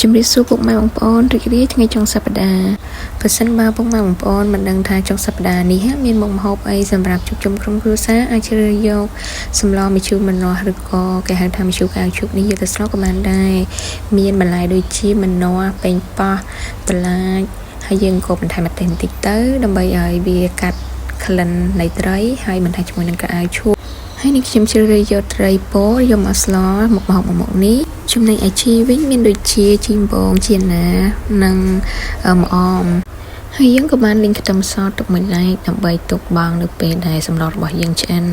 ជំរាបសួរពុកម៉ែបងប្អូនរីករាយថ្ងៃចុងសប្តាហ៍ប្រសិនបើពុកម៉ែបងប្អូនមិនដឹងថាចុងសប្តាហ៍នេះមានមុខម្ហូបអីសម្រាប់ជួបជុំក្រុមគ្រួសារអាចជ្រើសរើសយកសម្លម្ជូរម្នាស់ឬក៏គេហៅថាម្ជូរកៅជូបនេះយកទៅស្រុកក៏បានដែរមានបន្លែដូចជាម្នាស់ប៉េងប៉ោះបន្លាចហើយយើងក៏បន្ថែមម្ទេសបន្តិចទៅដើម្បីឲ្យវាកាត់ក្លិននៃត្រីហើយបន្ថែមជាមួយនឹងកៅជូបហើយនេះខ្ញុំជ្រើសរើសយកត្រីពោយកមកស្លមុខម្ហូបមួយនេះចំណែកឯជីវិញមានដូចជាជីមបងជាណានិងម្អមហើយយើងក៏បានលីងខ្ទឹមសទុកមួយឡែកដើម្បីទុកបាំងនៅពេលដែលសម្លរបស់យើងឆ្អិន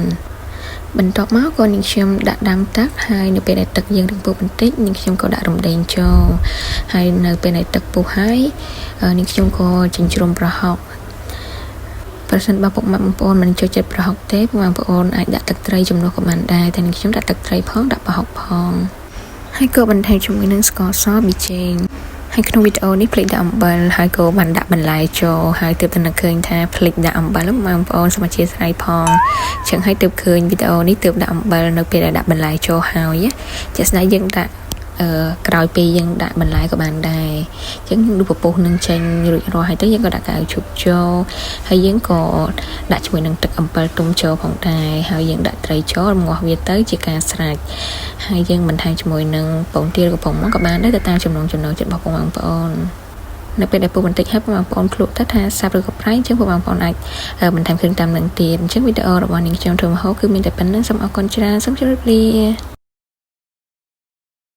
បន្ទាប់មកក៏នាងខ្ញុំដាក់ដាំទឹកហើយនៅពេលដែលទឹកយើងរីកពុះបន្តិចនាងខ្ញុំក៏ដាក់រំដេងចូលហើយនៅពេលដែលទឹកពុះហើយនាងខ្ញុំក៏ចិញ្ច្រំប្រហុកប្រសិនបើពុកម៉ែបងប្អូនមិនចូលចិត្តប្រហុកទេពុកម៉ែបងប្អូនអាចដាក់ទឹកត្រីជំនួសក៏បានដែរតែនាងខ្ញុំដាក់ទឹកត្រីផងដាក់ប្រហុកផងហើយក៏បន្ថែមជាមួយនឹងស្ករសប៊ីចេងហើយក្នុងវីដេអូនេះភ្លេចដាក់អំបិលហើយក៏បានដាក់បន្លែចូលហើយទើបតែនឹកឃើញថាភ្លេចដាក់អំបិលបងប្អូនសូមអធិស្ឋានផងអញ្ចឹងហើយទើបឃើញវីដេអូនេះទើបដាក់អំបិលនៅពេលដែលដាក់បន្លែចូលហើយជាក់ស្ដែងយើងដាក់ក្រោយពេលយើងដាក់បន្លែក៏បានដែរអញ្ចឹងដូចពពុះនឹងចេញរួចរាល់ហើយទៅយើងក៏ដាក់កៅជូបចូលហើយយើងក៏ដាក់ជាមួយនឹងទឹកអំបិលទុំចូលផងដែរហើយយើងដាក់ត្រីចូលរំងាស់វាទៅជាការស្រេចហើយយើងបន្ថែមជាមួយនឹងពងទាកំប៉ុងមកក៏បានដែរទៅតាមចំណង់ចំណូលចិត្តរបស់បងប្អូននៅពេលដែលពុះបន្តិចហើយបងប្អូនភ្លក់ទៅថាសាប់ឬក៏ប្រៃអញ្ចឹងបងប្អូនអាចបន្ថែមគ្រឿងតាមនឹងទៀតអញ្ចឹងវីដេអូរបស់នាងខ្ញុំធ្វើម្ហូបគឺមានតែប៉ុណ្្នឹងសូមអរគុណច្រើនសូមជម្រាបលា